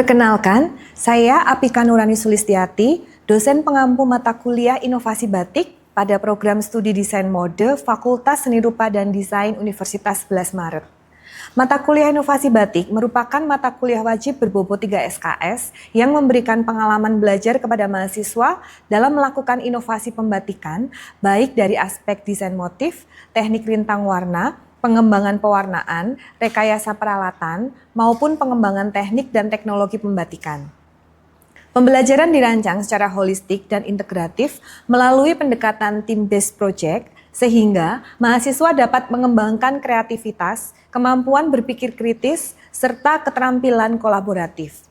Perkenalkan, saya Apika Nurani Sulistiati, dosen pengampu mata kuliah Inovasi Batik pada program studi Desain Mode Fakultas Seni Rupa dan Desain Universitas 11 Maret. Mata kuliah Inovasi Batik merupakan mata kuliah wajib berbobot 3 SKS yang memberikan pengalaman belajar kepada mahasiswa dalam melakukan inovasi pembatikan, baik dari aspek desain motif, teknik rintang warna, pengembangan pewarnaan, rekayasa peralatan, maupun pengembangan teknik dan teknologi pembatikan. Pembelajaran dirancang secara holistik dan integratif melalui pendekatan team-based project, sehingga mahasiswa dapat mengembangkan kreativitas, kemampuan berpikir kritis, serta keterampilan kolaboratif.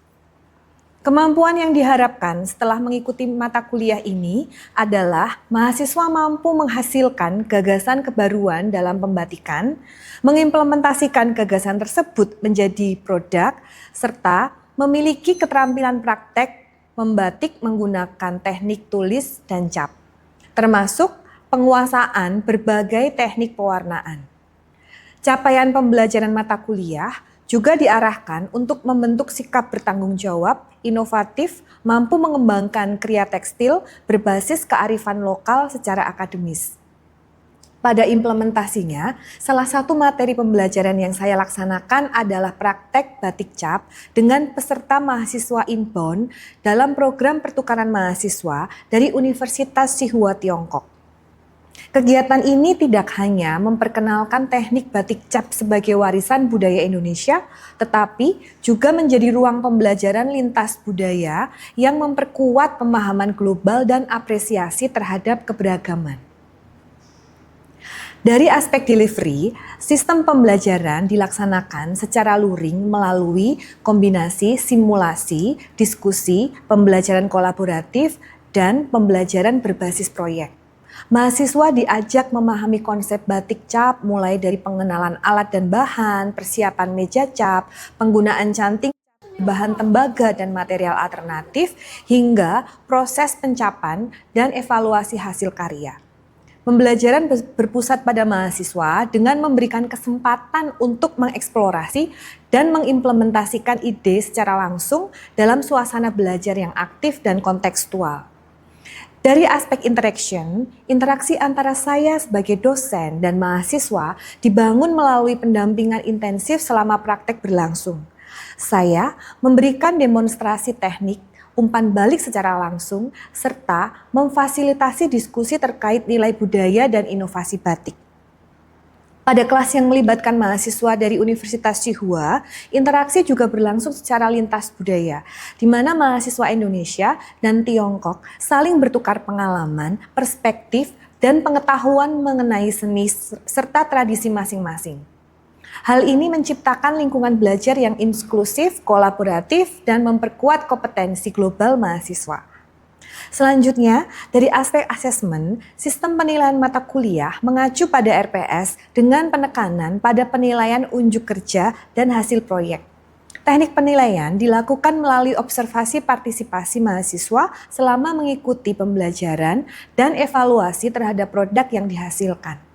Kemampuan yang diharapkan setelah mengikuti mata kuliah ini adalah mahasiswa mampu menghasilkan gagasan kebaruan dalam pembatikan, mengimplementasikan gagasan tersebut menjadi produk, serta memiliki keterampilan praktek membatik menggunakan teknik tulis dan cap, termasuk penguasaan berbagai teknik pewarnaan. Capaian pembelajaran mata kuliah juga diarahkan untuk membentuk sikap bertanggung jawab, inovatif, mampu mengembangkan kriya tekstil berbasis kearifan lokal secara akademis. Pada implementasinya, salah satu materi pembelajaran yang saya laksanakan adalah praktek batik cap dengan peserta mahasiswa inbound dalam program pertukaran mahasiswa dari Universitas Tsinghua Tiongkok. Kegiatan ini tidak hanya memperkenalkan teknik batik cap sebagai warisan budaya Indonesia, tetapi juga menjadi ruang pembelajaran lintas budaya yang memperkuat pemahaman global dan apresiasi terhadap keberagaman. Dari aspek delivery, sistem pembelajaran dilaksanakan secara luring melalui kombinasi simulasi, diskusi, pembelajaran kolaboratif, dan pembelajaran berbasis proyek. Mahasiswa diajak memahami konsep batik cap mulai dari pengenalan alat dan bahan, persiapan meja cap, penggunaan canting, bahan tembaga dan material alternatif, hingga proses pencapan dan evaluasi hasil karya. Pembelajaran berpusat pada mahasiswa dengan memberikan kesempatan untuk mengeksplorasi dan mengimplementasikan ide secara langsung dalam suasana belajar yang aktif dan kontekstual. Dari aspek interaksi antara saya sebagai dosen dan mahasiswa dibangun melalui pendampingan intensif selama praktek berlangsung. Saya memberikan demonstrasi teknik, umpan balik secara langsung, serta memfasilitasi diskusi terkait nilai budaya dan inovasi batik. Pada kelas yang melibatkan mahasiswa dari Universitas Tsinghua, interaksi juga berlangsung secara lintas budaya, di mana mahasiswa Indonesia dan Tiongkok saling bertukar pengalaman, perspektif, dan pengetahuan mengenai seni serta tradisi masing-masing. Hal ini menciptakan lingkungan belajar yang inklusif, kolaboratif, dan memperkuat kompetensi global mahasiswa. Selanjutnya, dari aspek asesmen, sistem penilaian mata kuliah mengacu pada RPS dengan penekanan pada penilaian unjuk kerja dan hasil proyek. Teknik penilaian dilakukan melalui observasi partisipasi mahasiswa selama mengikuti pembelajaran dan evaluasi terhadap produk yang dihasilkan.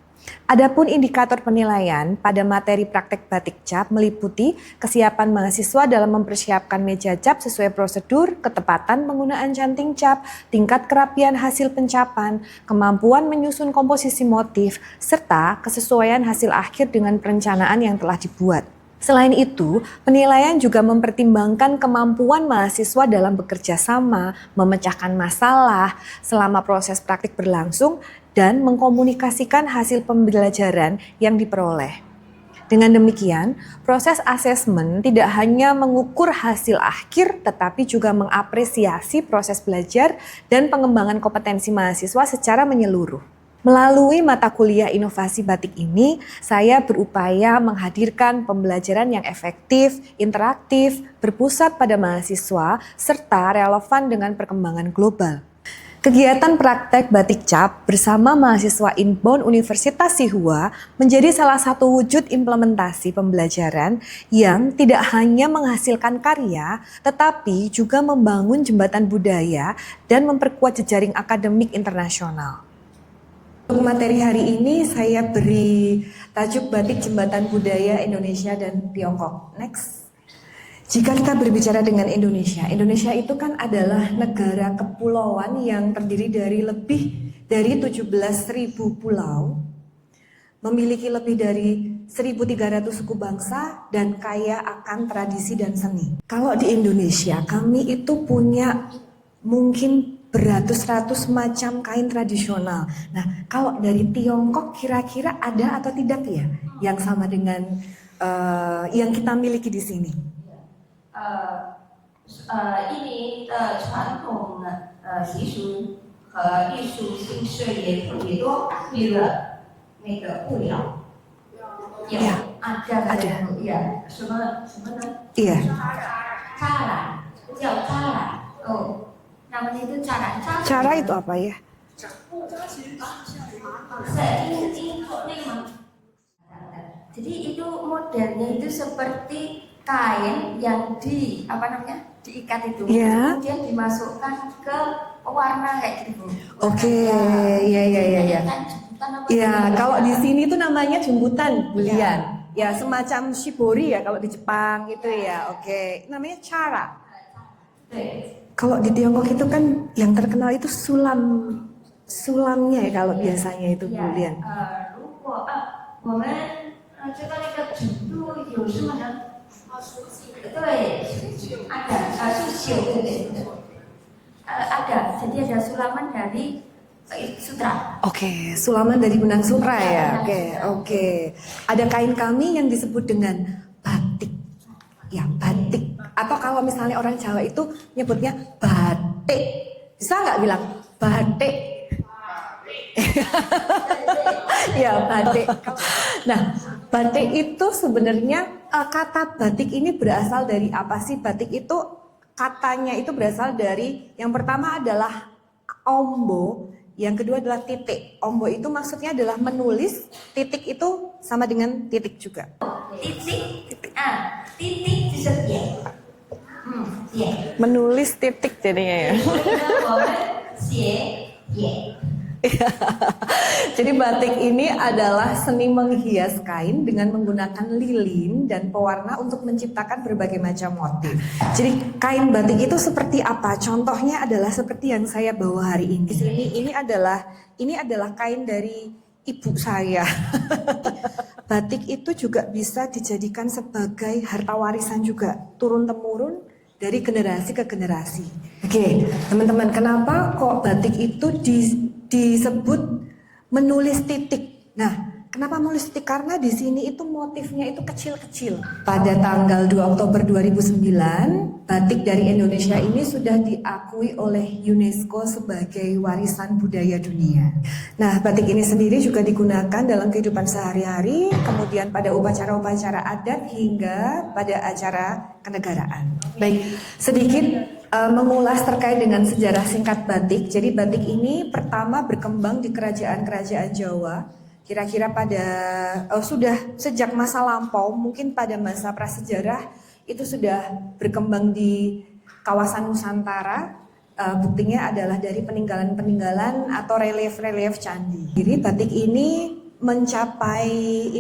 Adapun indikator penilaian pada materi praktek batik cap meliputi kesiapan mahasiswa dalam mempersiapkan meja cap sesuai prosedur, ketepatan penggunaan canting cap, tingkat kerapian hasil pencapan, kemampuan menyusun komposisi motif, serta kesesuaian hasil akhir dengan perencanaan yang telah dibuat. Selain itu, penilaian juga mempertimbangkan kemampuan mahasiswa dalam bekerja sama, memecahkan masalah selama proses praktik berlangsung, dan mengkomunikasikan hasil pembelajaran yang diperoleh. Dengan demikian, proses asesmen tidak hanya mengukur hasil akhir, tetapi juga mengapresiasi proses belajar dan pengembangan kompetensi mahasiswa secara menyeluruh. Melalui mata kuliah inovasi batik ini, saya berupaya menghadirkan pembelajaran yang efektif, interaktif, berpusat pada mahasiswa, serta relevan dengan perkembangan global. Kegiatan praktek batik cap bersama mahasiswa inbound Universitas Tsinghua menjadi salah satu wujud implementasi pembelajaran yang tidak hanya menghasilkan karya, tetapi juga membangun jembatan budaya dan memperkuat jejaring akademik internasional. Untuk materi hari ini saya beri tajuk Batik Jembatan Budaya Indonesia dan Tiongkok. Next. Jika kita berbicara dengan Indonesia, Indonesia itu kan adalah negara kepulauan yang terdiri dari lebih dari 17.000 pulau, memiliki lebih dari 1.300 suku bangsa dan kaya akan tradisi dan seni. Kalau di Indonesia, kami itu punya mungkin beratus-ratus macam kain tradisional. Nah, kalau dari Tiongkok kira-kira ada atau tidak ya yang sama dengan yang kita miliki di sini? 印尼的传统习俗和艺术形式也特别多，比如那个布料，有这样的什么呢？ Iya. Cara, 叫 cara. Oh, namanya itu cara. Cara itu apa ya? Jadi itu modelnya itu seperti kain yang diikat itu, kemudian dimasukkan ke pewarna kayak gitu. Oke, ya. Ya, kalau di sini tuh namanya jembutan bulian. Ya, semacam shibori ya kalau di Jepang gitu ya. Oke, namanya cara. Kalau di Tiongkok itu kan yang terkenal itu sulamnya ya kalau biasanya itu bulian. 我们知道那个程度有什么呢？对，ada susio ada, jadi ada sulaman dari sutra. Oke, sulaman dari benang sutra ya. Oke. Ada kain kami yang disebut dengan batik. Ya, batik. Atau kalau misalnya orang Jawa itu nyebutnya batik. Bisa nggak bilang batik? Ya, batik. Nah, batik itu sebenarnya kata batik ini berasal dari apa sih? Batik itu katanya itu berasal dari yang pertama adalah ombo, yang kedua adalah titik. Ombo itu maksudnya adalah menulis, titik itu sama dengan titik juga. Titik. Titik Menulis titik jadinya ya. Jadi batik ini adalah seni menghias kain dengan menggunakan lilin dan pewarna untuk menciptakan berbagai macam motif. Jadi kain batik itu seperti apa? Contohnya adalah seperti yang saya bawa hari ini. Di sini ini adalah kain dari ibu saya. Batik itu juga bisa dijadikan sebagai harta warisan juga, turun temurun dari generasi ke generasi. Oke, teman-teman, kenapa kok batik itu disebut menulis titik? Nah, kenapa menulis titik? Karena di sini itu motifnya itu kecil-kecil. Pada tanggal 2 Oktober 2009, batik dari Indonesia ini sudah diakui oleh UNESCO sebagai warisan budaya dunia. Nah, batik ini sendiri juga digunakan dalam kehidupan sehari-hari, kemudian pada upacara-upacara adat hingga pada acara kenegaraan. Baik, sedikit mengulas terkait dengan sejarah singkat batik. Jadi batik ini pertama berkembang di kerajaan-kerajaan Jawa. Kira-kira pada sudah sejak masa lampau, mungkin pada masa prasejarah itu sudah berkembang di kawasan Nusantara. Buktinya adalah dari peninggalan-peninggalan atau relief-relief candi. Jadi batik ini mencapai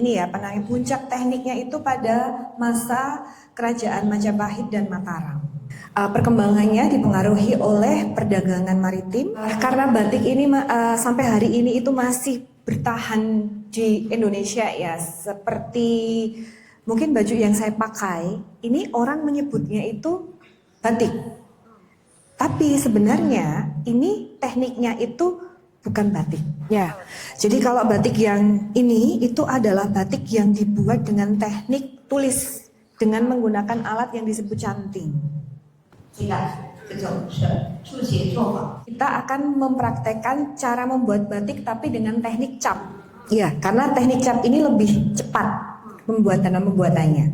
puncak tekniknya itu pada masa kerajaan Majapahit dan Mataram. Perkembangannya dipengaruhi oleh perdagangan maritim karena batik ini sampai hari ini itu masih bertahan di Indonesia ya, seperti mungkin baju yang saya pakai ini orang menyebutnya itu batik, tapi sebenarnya ini tekniknya itu bukan batik ya. Jadi kalau batik yang ini itu adalah batik yang dibuat dengan teknik tulis dengan menggunakan alat yang disebut canting. Kita akan mempraktekkan cara membuat batik tapi dengan teknik cap. Ya, karena teknik cap ini lebih cepat pembuatannya.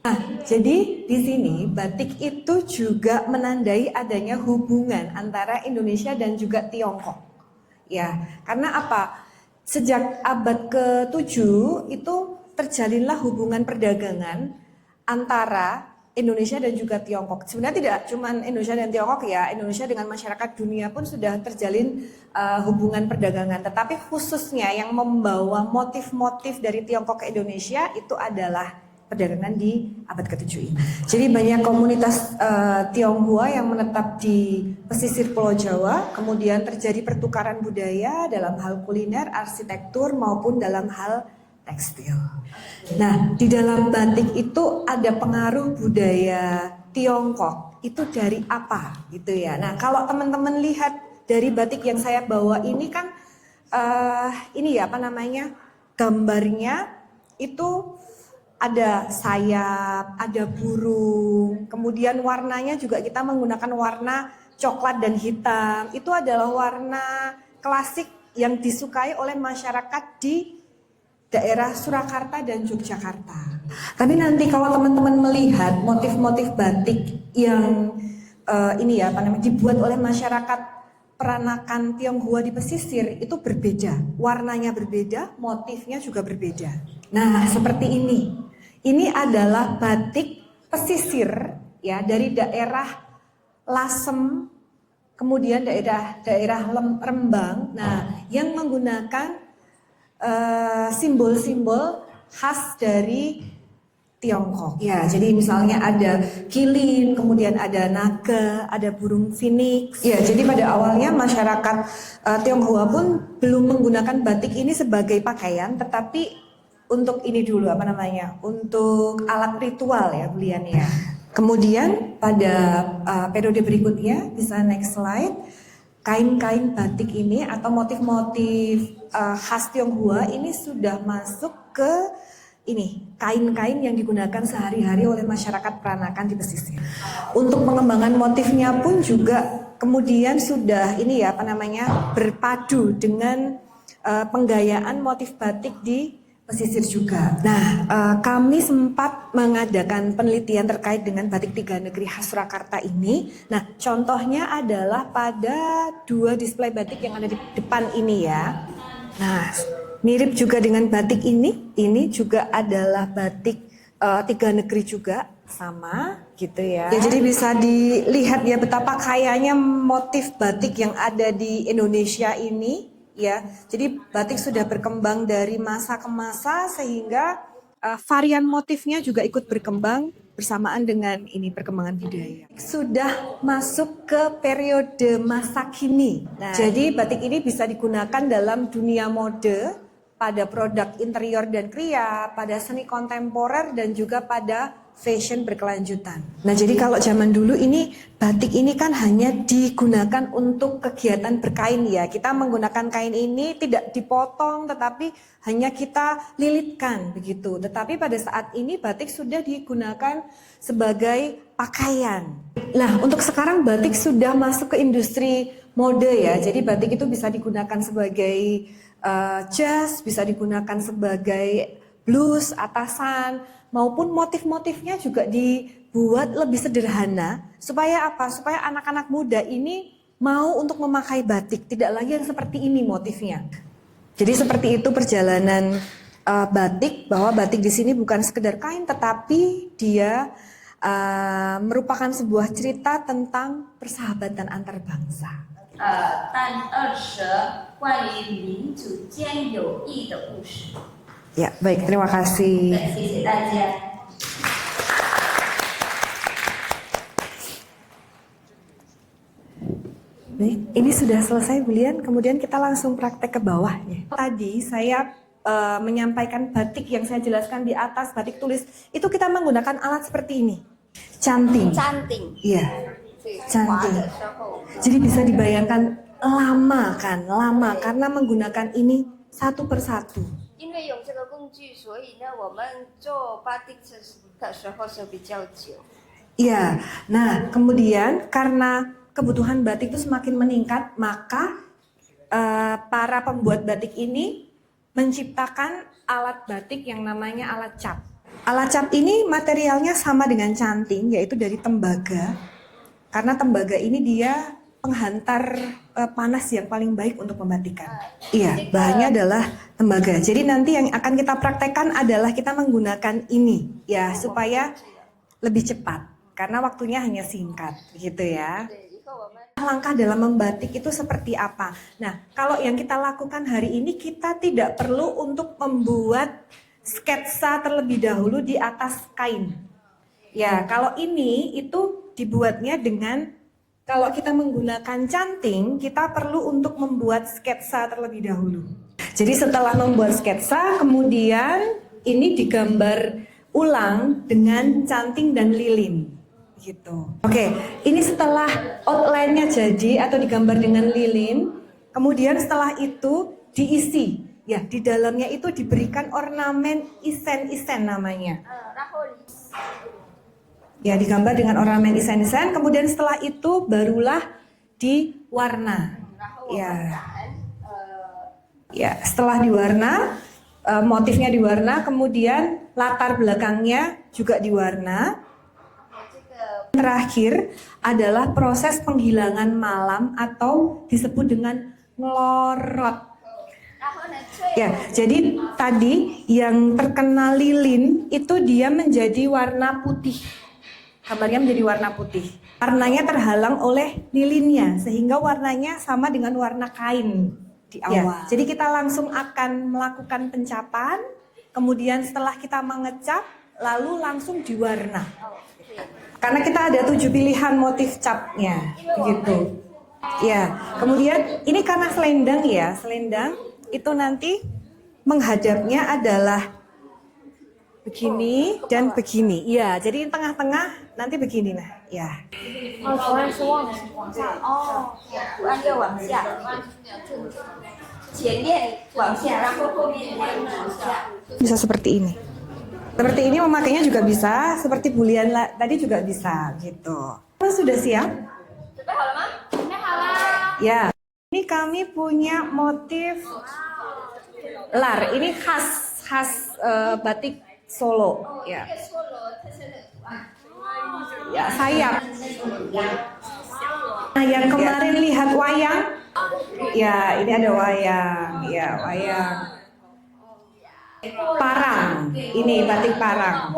Nah, jadi di sini batik itu juga menandai adanya hubungan antara Indonesia dan juga Tiongkok. Ya, karena apa? Sejak abad ke-7 itu terjalinlah hubungan perdagangan antara Indonesia dan juga Tiongkok. Sebenarnya tidak cuma Indonesia dan Tiongkok ya, Indonesia dengan masyarakat dunia pun sudah terjalin hubungan perdagangan. Tetapi khususnya yang membawa motif-motif dari Tiongkok ke Indonesia itu adalah perdagangan di abad ke-7 ini. Jadi banyak komunitas Tionghoa yang menetap di pesisir Pulau Jawa, kemudian terjadi pertukaran budaya dalam hal kuliner, arsitektur maupun dalam hal tekstil. Nah, di dalam batik itu ada pengaruh budaya Tiongkok. Itu dari apa gitu ya. Nah, kalau teman-teman lihat dari batik yang saya bawa ini kan ini ya apa namanya? Gambarnya itu ada sayap, ada burung, kemudian warnanya juga kita menggunakan warna coklat dan hitam. Itu adalah warna klasik yang disukai oleh masyarakat di daerah Surakarta dan Yogyakarta. Tapi nanti kalau teman-teman melihat motif-motif batik yang ini ya apa namanya dibuat oleh masyarakat peranakan Tionghoa di pesisir itu berbeda, warnanya berbeda, motifnya juga berbeda. Nah, seperti ini. Ini adalah batik pesisir ya dari daerah Lasem, kemudian daerah Rembang. Nah, yang menggunakan simbol-simbol khas dari Tiongkok. Ya, jadi misalnya ada kilin, kemudian ada naga, ada burung phoenix. Ya, jadi pada awalnya masyarakat Tionghoa pun belum menggunakan batik ini sebagai pakaian, tetapi untuk ini dulu apa namanya? Untuk alat ritual ya belian ya. Kemudian pada periode berikutnya bisa next slide. Kain-kain batik ini atau motif-motif khas Tionghoa ini sudah masuk ke ini kain-kain yang digunakan sehari-hari oleh masyarakat peranakan di pesisir. Untuk pengembangan motifnya pun juga kemudian sudah ini ya apa namanya berpadu dengan penggayaan motif batik di pesisir juga. Nah, kami sempat mengadakan penelitian terkait dengan batik tiga negeri khas Surakarta ini. Nah, contohnya adalah pada 2 display batik yang ada di depan ini ya. Nah, mirip juga dengan batik ini. Ini juga adalah batik tiga negeri juga, sama gitu ya. Ya, jadi bisa dilihat ya betapa kayanya motif batik yang ada di Indonesia ini. Ya, jadi batik sudah berkembang dari masa ke masa sehingga varian motifnya juga ikut berkembang bersamaan dengan ini perkembangan budaya. Sudah masuk ke periode masa kini. Nah, jadi batik ini bisa digunakan dalam dunia mode, pada produk interior dan kria, pada seni kontemporer dan juga pada fashion berkelanjutan. Nah, jadi kalau zaman dulu ini batik ini kan hanya digunakan untuk kegiatan berkain ya. Kita menggunakan kain ini tidak dipotong tetapi hanya kita lilitkan begitu. Tetapi pada saat ini batik sudah digunakan sebagai pakaian. Nah, untuk sekarang batik sudah masuk ke industri mode ya. Jadi batik itu bisa digunakan sebagai jas, bisa digunakan sebagai blus, atasan, maupun motif-motifnya juga dibuat lebih sederhana. Supaya apa? Supaya anak-anak muda ini mau untuk memakai batik, tidak lagi yang seperti ini motifnya. Jadi seperti itu perjalanan batik, bahwa batik di sini bukan sekedar kain, tetapi dia merupakan sebuah cerita tentang persahabatan antar bangsa. 但20关于民主间友谊的故事。 Ya, baik, terima kasih. 对，谢谢大家。 Baik, ini sudah selesai Bulian, kemudian kita langsung praktek ke bawah ya. Tadi saya menyampaikan batik yang saya jelaskan di atas, batik tulis, itu kita menggunakan alat seperti ini. Canting. 粘顶， Iya, 滑 canting. 的时候， Jadi bisa dibayangkan lama kan, lama karena menggunakan ini satu persatu. 因为有这个工具，所以呢，我们做 batik 的时候是比较久。 Iya, nah kemudian karena kebutuhan batik itu semakin meningkat, maka para pembuat batik ini menciptakan alat batik yang namanya alat cap. Alat cap ini materialnya sama dengan canting, yaitu dari tembaga. Karena tembaga ini dia penghantar panas yang paling baik untuk membatikan. Iya, bahannya adalah tembaga. Jadi nanti yang akan kita praktekkan adalah kita menggunakan ini, ya supaya lebih cepat. Karena waktunya hanya singkat, gitu ya. 对，以后我们 Langkah dalam membatik itu seperti apa? Nah, kalau yang kita lakukan hari ini kita tidak perlu untuk membuat sketsa terlebih dahulu di atas kain. Ya, kalau ini itu dibuatnya dengan, kalau kita menggunakan canting, kita perlu untuk membuat sketsa terlebih dahulu. Jadi setelah membuat sketsa, kemudian ini digambar ulang dengan canting dan lilin. Gitu. Oke, ini setelah outline-nya jadi atau digambar dengan lilin, kemudian setelah itu diisi. Ya, di dalamnya itu diberikan ornamen isen-isen namanya. Ya, digambar dengan ornamen isen-isen, kemudian setelah itu barulah diwarna. Ya. Ya, setelah diwarna, motifnya diwarna, kemudian latar belakangnya juga diwarna. Terakhir adalah proses penghilangan malam atau disebut dengan ngelorot. Ya, jadi tadi yang terkena lilin itu dia menjadi warna putih. Gambarnya menjadi warna putih. Warnanya terhalang oleh lilinnya sehingga warnanya sama dengan warna kain di awal. Ya, jadi kita langsung akan melakukan pencapan, kemudian setelah kita mengecap lalu langsung diwarna. Karena kita ada 7 pilihan motif capnya, begitu. Ya, kemudian ini karena selendang ya, selendang itu nanti menghadapnya adalah begini dan begini. Ya, jadi tengah-tengah nanti begini nah, ya. Bisa seperti ini. Seperti ini memakainya juga bisa, seperti bulian tadi juga bisa, gitu. Sudah siap? Ya, ini kami punya motif lar. Ini khas batik Solo, ya. Ya, sayap. Nah, yang kemarin lihat wayang, ya ini ada wayang, ya wayang. Parang, ini batik parang.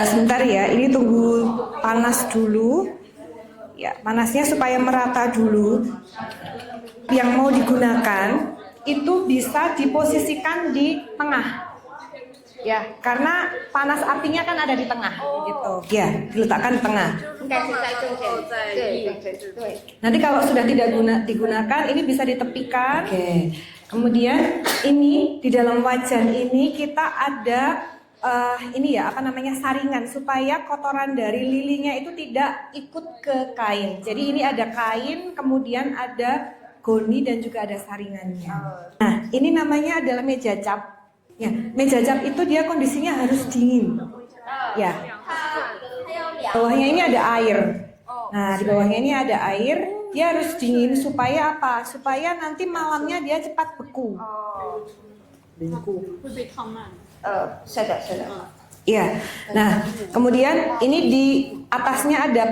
Sebentar ya, ini tunggu panas dulu. Ya, panasnya supaya merata dulu. Yang mau digunakan itu bisa diposisikan di tengah. Ya, karena panas apinya kan ada di tengah, gitu. Ya, diletakkan di tengah. Nanti kalau sudah tidak digunakan, ini bisa ditepikan. Oke. Kemudian ini di dalam wajan ini kita ada ini ya saringan supaya kotoran dari lilinya itu tidak ikut ke kain. Jadi ini ada kain, kemudian ada goni dan juga ada saringannya. Nah, ini namanya adalah meja cap. Ya, meja cap itu dia kondisinya harus dingin. Ya. Bawahnya ini ada air. Nah, di bawahnya ini ada air. Dia harus dingin supaya apa? Supaya nanti malamnya dia cepat beku. Iya. Nah, kemudian ini di atasnya ada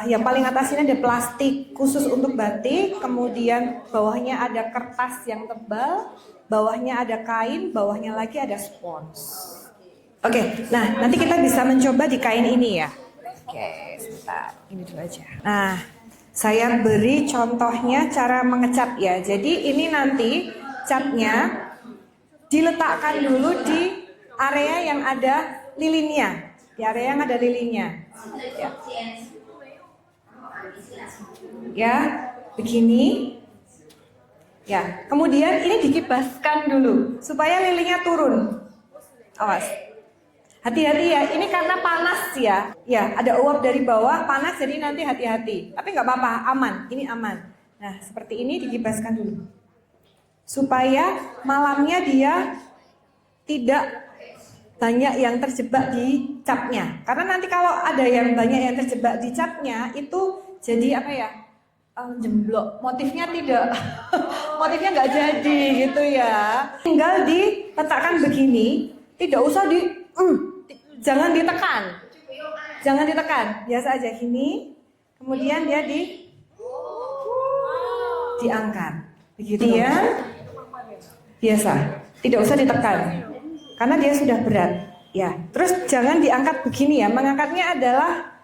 yang paling atas ini ada plastik khusus untuk batik, kemudian bawahnya ada kertas yang tebal, bawahnya ada kain, bawahnya lagi ada spons. Oke, nah nanti kita bisa mencoba di kain ini ya. Oke, sebentar, ini dulu aja. Nah, saya beri contohnya cara mengecap ya. Jadi ini nanti catnya diletakkan dulu di area yang ada lilinnya. Di area yang ada lilinnya. Ya, ya begini. Ya, kemudian ini dikibaskan dulu supaya lilinnya turun. Awas. Hati-hati ya, ini karena panas ya. Ya, ada uap dari bawah, panas jadi nanti hati-hati. Tapi nggak apa-apa, aman, ini aman. Nah, seperti ini dikibaskan dulu. Supaya malamnya dia tidak banyak yang terjebak di capnya. Karena nanti kalau ada yang banyak yang terjebak di capnya, itu jadi apa ya? Jemblok. Motifnya tidak, motifnya nggak jadi gitu ya. Tinggal diletakkan begini, tidak usah jangan ditekan. Jangan ditekan, biasa aja gini. Kemudian dia diangkat. Begitu ya. Biasa, tidak usah ditekan. Karena dia sudah berat. Ya, terus jangan diangkat begini ya. Mengangkatnya adalah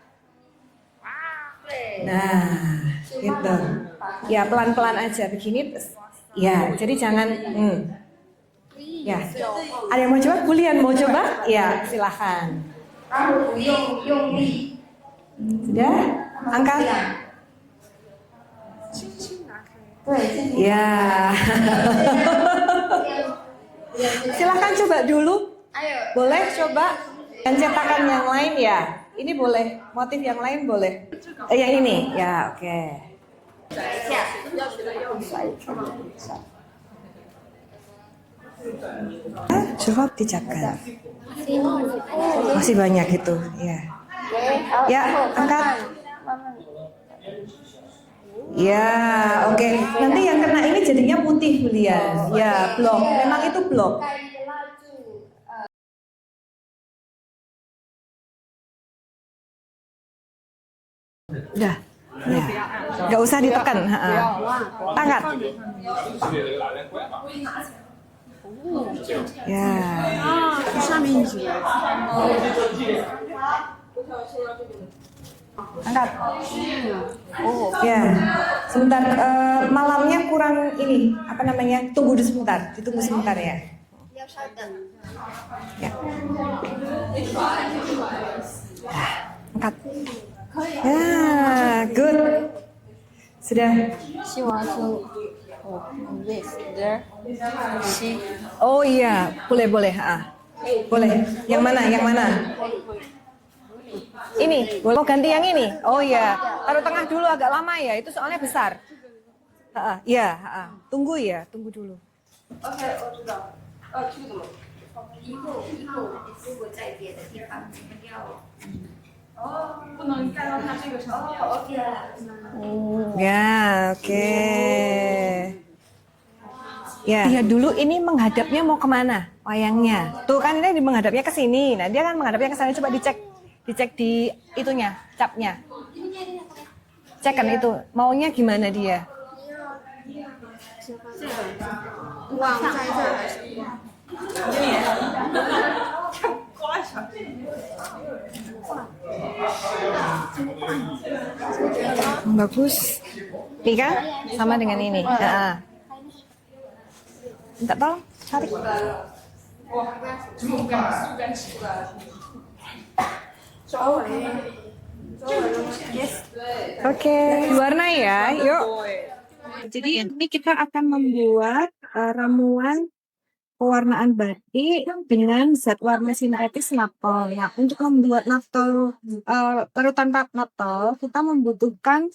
gitu. Ya, pelan-pelan aja begini. Ya, jadi jangan Ya. Ada yang mau coba? Bulian mau coba? Ya, silahkan. 然后不用力， Sudah? Angkat. 对，轻轻 Ya. Silahkan coba dulu. 还有 Boleh coba? Dan cetakan yang lain ya? Ini boleh. Motif yang lain boleh. Yang ini? Ya, oke. 转一下， Coba dicatat. Masih banyak itu, ya. Ya, angkat. Ya, oke. Nanti yang kena ini jadinya putih, Bulian. Ya, blok. Memang itu blok. 带一个蜡烛， Udah. Ya. Nggak usah ditekan. Angkat. Ya. 上面一节， Angkat. Ya. Sebentar. Malamnya kurang ini. Apa namanya? Tunggu dulu sebentar. Ditunggu sebentar ya. 要稍等。 Ya. Angkat. Ya, good. Sudah. she wants to this there. She Oh iya, boleh. Boleh. Yang mana? Yang mana? Ini. Mau ganti yang ini? Oh iya. Taruh tengah dulu agak lama ya. Itu soalnya besar. Iya. Tunggu ya. Tunggu dulu. OK，我知道。这个怎么？以后如果在别的地方，你们要。不能盖到它这个上面。OK。 Ya, oke. Ya. Lihat dulu ini menghadapnya mau kemana wayangnya. Tuh kan ini menghadapnya ke sini. Nah dia kan menghadapnya ke sana. Coba dicek di itunya, capnya. Cek kan itu. Maunya gimana dia? 往在这儿还是？ Bagus. Ini kan sama dengan ini. Minta tolong cari. Oke, warna ya. Yuk. Jadi ini kita akan membuat ramuan pewarnaan batik dengan zat warna sintetis naphthol. Ya, untuk membuat naphthol, larutan naphthol, kita membutuhkan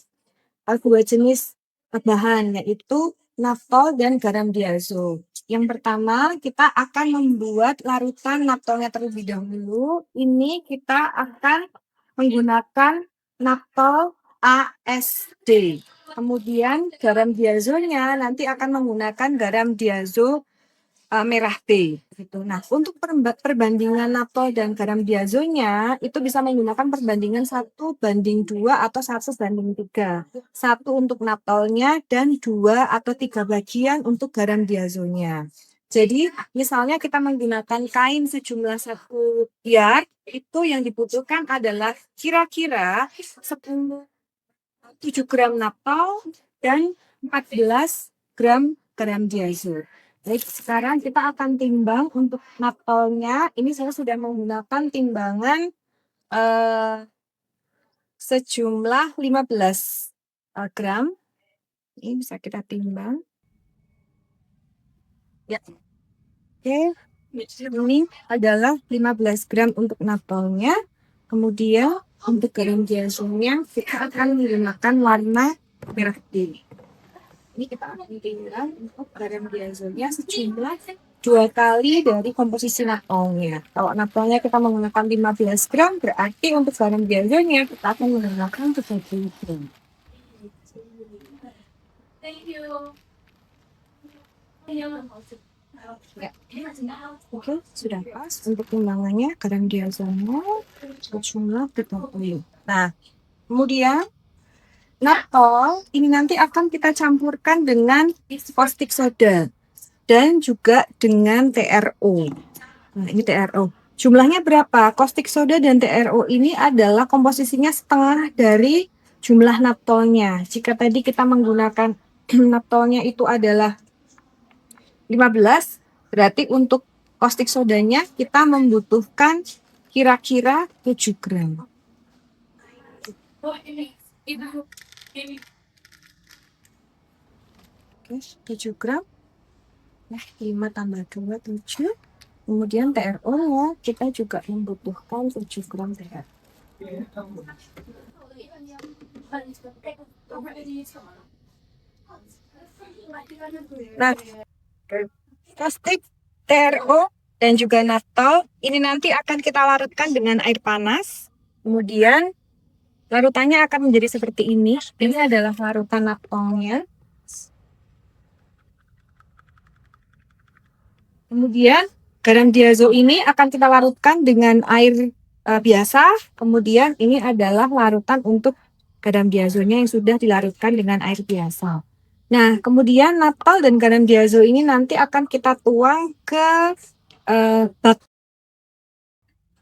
dua jenis bahan, yaitu naphthol dan garam diazo. Yang pertama, kita akan membuat larutan naphtholnya terlebih dahulu. Ini kita akan menggunakan naphthol ASD. Kemudian garam diazonya nanti akan menggunakan garam diazo merah B gitu. Nah, untuk perbandingan naphthol dan garam diazonya itu bisa menggunakan perbandingan 1:2 atau 1:3. 1 untuk naphtholnya dan 2 atau 3 bagian untuk garam diazonya. Jadi, misalnya kita menggunakan kain sejumlah 1 yard, itu yang dibutuhkan adalah kira-kira 7 gram naphthol dan 14 gram garam diazo. Baik, sekarang kita akan timbang untuk naphtholnya. Ini saya sudah menggunakan timbangan sejumlah 15 gram. Ini bisa kita timbang. Ya. Oke. Ini adalah 15 gram untuk naphtholnya. Kemudian untuk garam diazonya kita akan menggunakan warna merah biru. Ini kita akan timbang untuk garam diazonya sejumlah 2 kali dari komposisi naphtholnya. Kalau naphtholnya kita menggunakan 15 gram, berarti untuk garam diazonya kita akan menggunakan 30 gram. Thank you. Ya. Oke, sudah pas untuk timbangannya garam diazonya sejumlah 30. Nah, kemudian naphthol ini nanti akan kita campurkan dengan caustic soda dan juga dengan TRO. Nah, ini TRO. Jumlahnya berapa? Caustic soda dan TRO ini adalah komposisinya setengah dari jumlah naphthol-nya. Jika tadi kita menggunakan naphthol-nya itu adalah 15, Berarti untuk caustic sodanya kita membutuhkan kira-kira 7 gram. Oke, 7 gram. Nah, 5 tambah 2, 7. Kemudian TRO-nya kita juga membutuhkan 7 gram TRO. Nah, caustic, TRO, dan juga naphthol ini nanti akan kita larutkan dengan air panas. Kemudian larutannya akan menjadi seperti ini. Ini adalah larutan naphtholnya. Kemudian garam diazo ini akan kita larutkan dengan air biasa. Kemudian ini adalah larutan untuk garam diazonya yang sudah dilarutkan dengan air biasa. Nah, kemudian naphthol dan garam diazo ini nanti akan kita tuang ke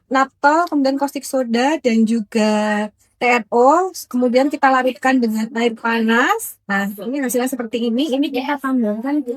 naphthol, kemudian caustic soda dan juga TRO, kemudian kita larutkan dengan air panas. Nah, ini hasilnya seperti ini. Ini kita tambahkan ke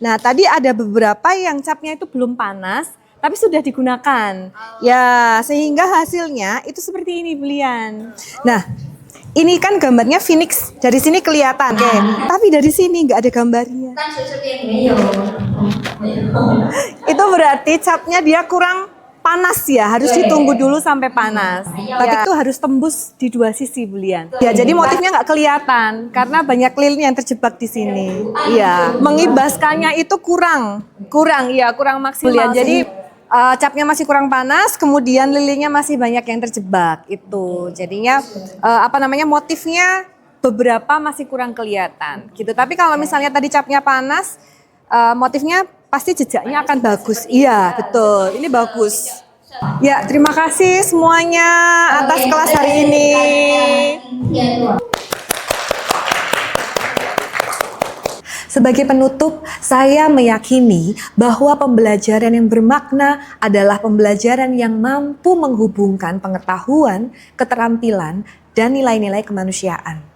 Nah, tadi ada beberapa yang capnya itu belum panas, tapi sudah digunakan. Ya, sehingga hasilnya itu seperti ini, Belian. Nah, ini kan gambarnya Phoenix. Dari sini kelihatan. Oke, tapi dari sini nggak ada gambarnya. Itu berarti capnya dia kurang panas ya, harus ditunggu dulu sampai panas. Batik itu harus tembus di dua sisi, Belian. Ya, jadi motifnya nggak kelihatan karena banyak lilin yang terjebak di sini. Iya, mengibaskannya itu kurang maksimal. Jadi capnya masih kurang panas, kemudian lilinnya masih banyak yang terjebak. Itu jadinya motifnya beberapa masih kurang kelihatan gitu. Tapi kalau misalnya tadi capnya panas, motifnya pasti jejaknya akan bagus. Iya, betul. Ini bagus. Ya, terima kasih semuanya atas kelas hari ini. Sebagai penutup, saya meyakini bahwa pembelajaran yang bermakna adalah pembelajaran yang mampu menghubungkan pengetahuan, keterampilan, dan nilai-nilai kemanusiaan.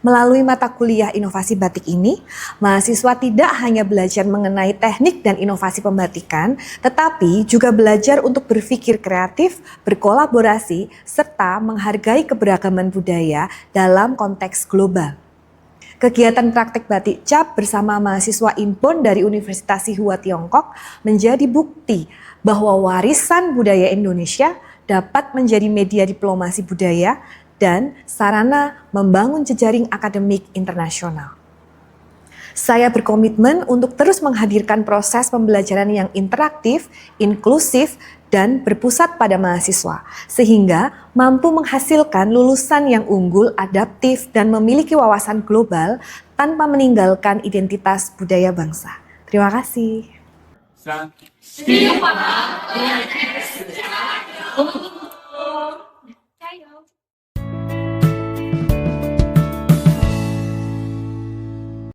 Melalui mata kuliah inovasi batik ini, mahasiswa tidak hanya belajar mengenai teknik dan inovasi pembatikan, tetapi juga belajar untuk berpikir kreatif, berkolaborasi, serta menghargai keberagaman budaya dalam konteks global. Kegiatan praktek batik cap bersama mahasiswa Inpon dari Universitas Tsinghua Tiongkok menjadi bukti bahwa warisan budaya Indonesia dapat menjadi media diplomasi budaya dan sarana membangun jejaring akademik internasional. Saya berkomitmen untuk terus menghadirkan proses pembelajaran yang interaktif, inklusif, dan berpusat pada mahasiswa, sehingga mampu menghasilkan lulusan yang unggul, adaptif, dan memiliki wawasan global tanpa meninggalkan identitas budaya bangsa. Terima kasih.